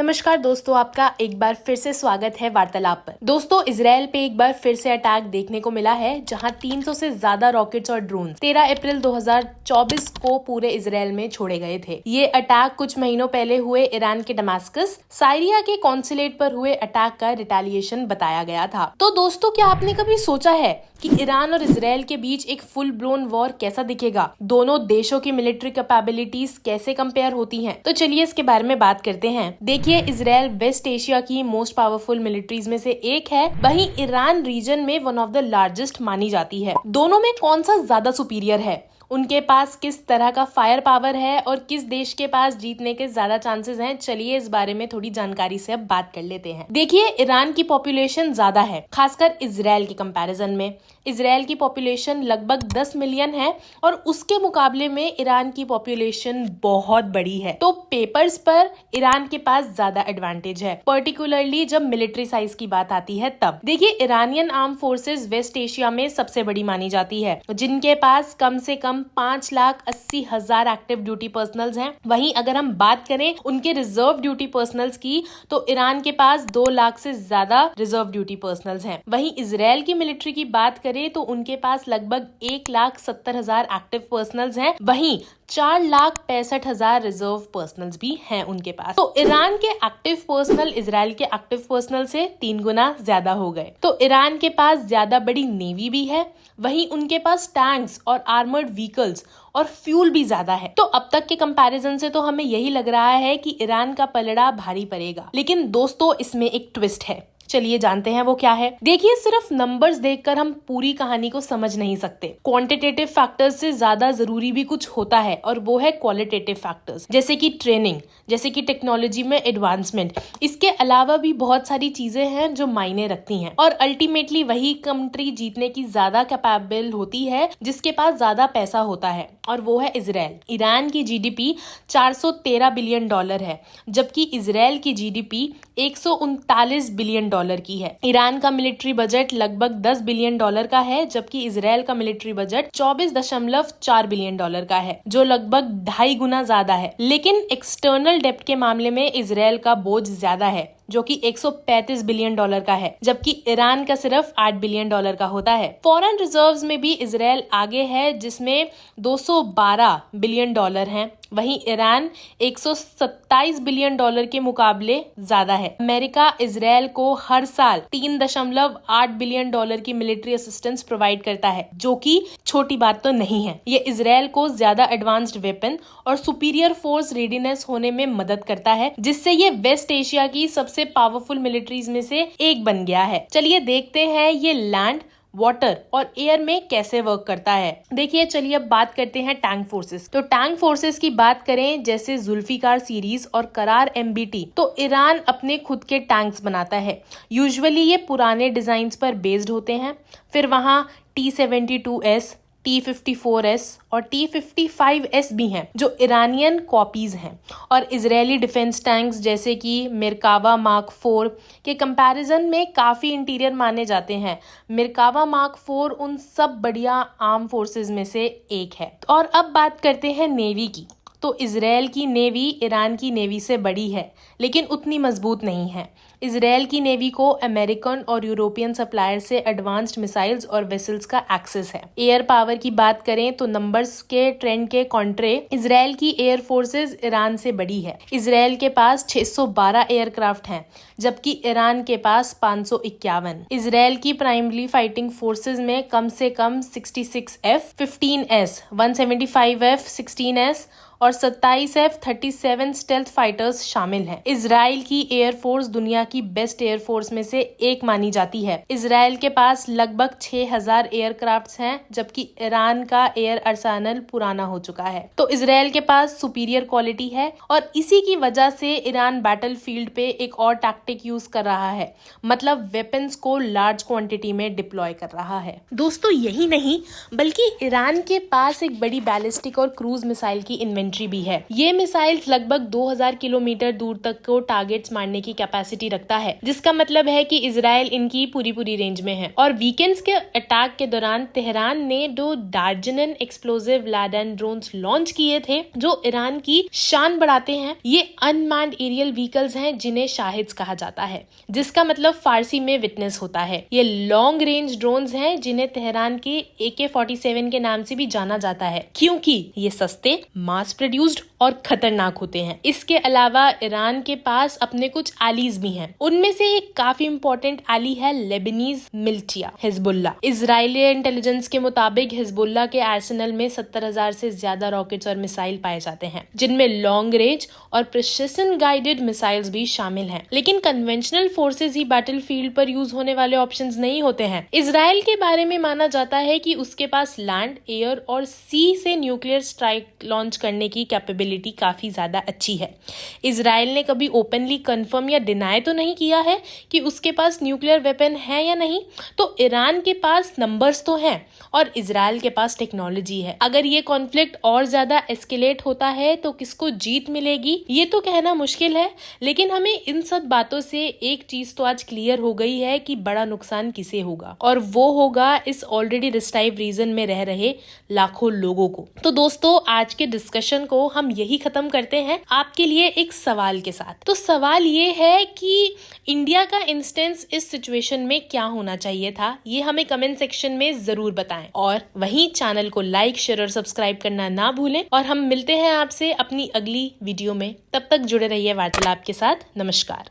नमस्कार दोस्तों, आपका एक बार फिर से स्वागत है वार्तालाप पर। दोस्तों, इजराइल पे एक बार फिर से अटैक देखने को मिला है, जहां 300 से ज्यादा रॉकेट्स और ड्रोन 13 अप्रैल 2024 को पूरे इजराइल में छोड़े गए थे। ये अटैक कुछ महीनों पहले हुए ईरान के दमास्कस साइरिया के कॉन्सुलेट पर हुए अटैक का रिटेलिएशन बताया गया था। तो दोस्तों, क्या आपने कभी सोचा है कि ईरान और इजराइल के बीच एक फुल ब्लोन वॉर कैसा दिखेगा? दोनों देशों की मिलिट्री कैपेबिलिटीज कैसे कंपेयर होती हैं? तो चलिए इसके बारे में बात करते हैं। देखिए, इजराइल वेस्ट एशिया की मोस्ट पावरफुल मिलिट्रीज में से एक है, वहीं ईरान रीजन में वन ऑफ द लार्जेस्ट मानी जाती है। दोनों में कौन सा ज्यादा सुपीरियर है? उनके पास किस तरह का फायर पावर है और किस देश के पास जीतने के ज्यादा चांसेस हैं? चलिए इस बारे में थोड़ी जानकारी से अब बात कर लेते हैं। देखिए, ईरान की पॉपुलेशन ज्यादा है, खासकर इजराइल के कंपैरिजन में। इजराइल की पॉपुलेशन लगभग 10 मिलियन है और उसके मुकाबले में ईरान की पॉपुलेशन बहुत बड़ी है। तो पेपर्स पर ईरान के पास ज्यादा एडवांटेज है, पर्टिकुलरली जब मिलिट्री साइज की बात आती है तब। देखिए, Iranian arm forces West Asia में सबसे बड़ी मानी जाती है, जिनके पास कम से कम 5,80,000 एक्टिव ड्यूटी पर्सनल्स हैं। वहीं अगर हम बात करें उनके रिजर्व ड्यूटी पर्सनल्स की, तो ईरान के पास 2 लाख से ज्यादा रिजर्व ड्यूटी पर्सनल्स हैं। वहीं इजराइल की मिलिट्री की बात करें तो उनके पास लगभग 1,70,000 एक्टिव पर्सनल्स हैं। वहीं 4,65,000 रिजर्व पर्सनल्स भी हैं उनके पास। तो ईरान के एक्टिव पर्सनल इजराइल के एक्टिव पर्सनल से 3 गुना ज्यादा हो गए। तो ईरान के पास ज्यादा बड़ी नेवी भी है, वहीं उनके पास टैंक्स और आर्मर्ड व्हीकल्स और फ्यूल भी ज्यादा है। तो अब तक के कंपैरिजन से तो हमें यही लग रहा है कि ईरान का पलड़ा भारी पड़ेगा। लेकिन दोस्तों, इसमें एक ट्विस्ट है। चलिए जानते हैं वो क्या है। देखिए, सिर्फ नंबर्स देखकर हम पूरी कहानी को समझ नहीं सकते। क्वांटिटेटिव फैक्टर्स से ज्यादा जरूरी भी कुछ होता है, और वो है क्वालिटेटिव फैक्टर्स, जैसे कि ट्रेनिंग, जैसे कि टेक्नोलॉजी में एडवांसमेंट। इसके अलावा भी बहुत सारी चीजें हैं जो मायने रखती हैं, और अल्टीमेटली वही कंट्री जीतने की ज्यादा कैपेबल होती है जिसके पास ज्यादा पैसा होता है, और वो है इजराइल। ईरान की जीडीपी 413 बिलियन डॉलर है, जबकि इजराइल की जीडीपी 139 बिलियन डॉलर की है। ईरान का मिलिट्री बजट लगभग 10 बिलियन डॉलर का है, जबकि इजराइल का मिलिट्री बजट 24.4 बिलियन डॉलर का है, जो लगभग 2.5 गुना ज्यादा है। लेकिन एक्सटर्नल डेब्ट के मामले में इजराइल का बोझ ज्यादा है, जो कि 135 बिलियन डॉलर का है, जबकि ईरान का सिर्फ 8 बिलियन डॉलर का होता है। फॉरेन रिजर्व्स में भी इजराइल आगे है, जिसमें 212 बिलियन डॉलर हैं। वहीं ईरान 127 बिलियन डॉलर के मुकाबले ज्यादा है। अमेरिका इजराइल को हर साल 3.8 बिलियन डॉलर की मिलिट्री असिस्टेंस प्रोवाइड करता है, जो कि छोटी बात तो नहीं है। ये इजराइल को ज्यादा एडवांस्ड वेपन और सुपीरियर फोर्स रेडीनेस होने में मदद करता है, जिससे ये वेस्ट एशिया की सबसे पावरफुल मिलिट्रीज में से एक बन गया है। चलिए देखते हैं ये लैंड, वाटर और एयर में कैसे वर्क करता है। देखिए, चलिए अब बात करते हैं टैंक फोर्सेस। तो टैंक फोर्सेस की बात करें, जैसे जुल्फिकार सीरीज और करार MBT, तो ईरान अपने खुद के टैंक्स बनाता है। यूजुअली ये पुराने डिजाइन पर बेस्ड होते हैं। फिर वहाँ T-72S, T-54S और T-55S भी हैं, जो ईरानियन कॉपीज हैं। और इजरायली डिफेंस टैंक्स जैसे कि मिरकावा मार्क 4 के कंपैरिजन में काफी इंटीरियर माने जाते हैं। मिरकावा मार्क 4 उन सब बढ़िया आर्म फोर्सेस में से एक है। और अब बात करते हैं नेवी की। तो इजराइल की नेवी ईरान की नेवी से बड़ी है, लेकिन उतनी मजबूत नहीं है। इजराइल की नेवी को अमेरिकन और यूरोपियन सप्लायर से एडवांस्ड मिसाइल्स और वेसल्स का एक्सेस है। एयर पावर की बात करें तो नंबर्स के ट्रेंड के कॉन्ट्रे इजराइल की एयर फोर्सेस ईरान से बड़ी है। इजराइल के पास 612 एयरक्राफ्ट हैं, जबकि ईरान के पास 551। इजराइल की प्राइमरी फाइटिंग फोर्सेस में कम से कम 66 F-15S, 175 F-16S और 27 F-37 स्टेल्थ फाइटर्स शामिल हैं। इजराइल की एयरफोर्स दुनिया की बेस्ट एयरफोर्स में से एक मानी जाती है। इजराइल के पास लगभग 6,000 एयरक्राफ्ट्स हैं, जबकि ईरान का एयर अर्सेनल पुराना हो चुका है। तो इजराइल के पास सुपीरियर क्वालिटी है, और इसी की वजह से ईरान बैटलफील्ड पे एक और टैक्टिक यूज कर रहा है, मतलब वेपन्स को लार्ज क्वांटिटी में डिप्लॉय कर रहा है। दोस्तों, यही नहीं बल्कि ईरान के पास एक बड़ी बैलिस्टिक और क्रूज मिसाइल की इन्वेंशन एंट्री भी है। ये मिसाइल्स लगभग 2000 किलोमीटर दूर तक को टारगेट्स मारने की कैपेसिटी रखता है, जिसका मतलब है कि इजराइल इनकी पूरी रेंज में है। और वीकेंड्स के अटैक के दौरान तेहरान ने 2 डार्जनन एक्सप्लोसिव लाडेन ड्रोन्स लॉन्च किए थे, जो ईरान की शान बढ़ाते हैं। ये अनमैन्ड एरियल व्हीकल्स हैं जिन्हें शाहिद्स कहा जाता है, जिसका मतलब फारसी में विटनेस होता है। ये लॉन्ग रेंज ड्रोन्स हैं जिन्हें तेहरान के AK-47 के नाम से भी जाना जाता है, क्योंकि ये सस्ते, मास प्रोड्यूस्ड और खतरनाक होते हैं। इसके अलावा ईरान के पास अपने कुछ एलीज भी हैं। उनमें से एक काफी इंपॉर्टेंट एली है Lebanese militia Hezbollah. Israeli intelligence के मुताबिक हिजबुल्लाह के आर्सेनल में 70,000 से ज्यादा रॉकेट्स और मिसाइल पाए जाते हैं, जिनमें लॉन्ग रेंज और प्रिसिशन गाइडेड मिसाइल्स भी शामिल हैं। लेकिन कन्वेंशनल फोर्सेस ही बैटलफील्ड पर यूज होने वाले ऑप्शंस नहीं होते हैं। इजराइल के बारे में माना जाता है कि उसके पास लैंड, एयर और सी से न्यूक्लियर स्ट्राइक लॉन्च करने की कैपेबिलिटी काफी ज्यादा अच्छी है। इजराइल ने कभी ओपनली कंफर्म या डिनाई तो नहीं किया है कि उसके पास न्यूक्लियर वेपन है या नहीं। तो ईरान के पास नंबर्स तो हैं और इजराइल के पास टेक्नोलॉजी है। अगर ये कॉन्फ्लिक्ट और ज्यादा एस्केलेट होता है तो किसको जीत मिलेगी ये तो कहना मुश्किल है, लेकिन हमें इन सब बातों से एक चीज तो आज क्लियर हो गई है कि बड़ा नुकसान किसे होगा, और वो होगा इस ऑलरेडी डिस्टर्ब रीजन में रह रहे लाखों लोगों को। तो दोस्तों, आज के डिस्कशन को हम यही खत्म करते हैं आपके लिए एक सवाल के साथ। तो सवाल ये है कि इंडिया का इंस्टेंस इस सिचुएशन में क्या होना चाहिए था, ये हमें कमेंट सेक्शन में जरूर बताएं। और वहीं चैनल को लाइक, शेयर और सब्सक्राइब करना ना भूलें। और हम मिलते हैं आपसे अपनी अगली वीडियो में। तब तक जुड़े रहिए वार्तालाप के साथ। नमस्कार।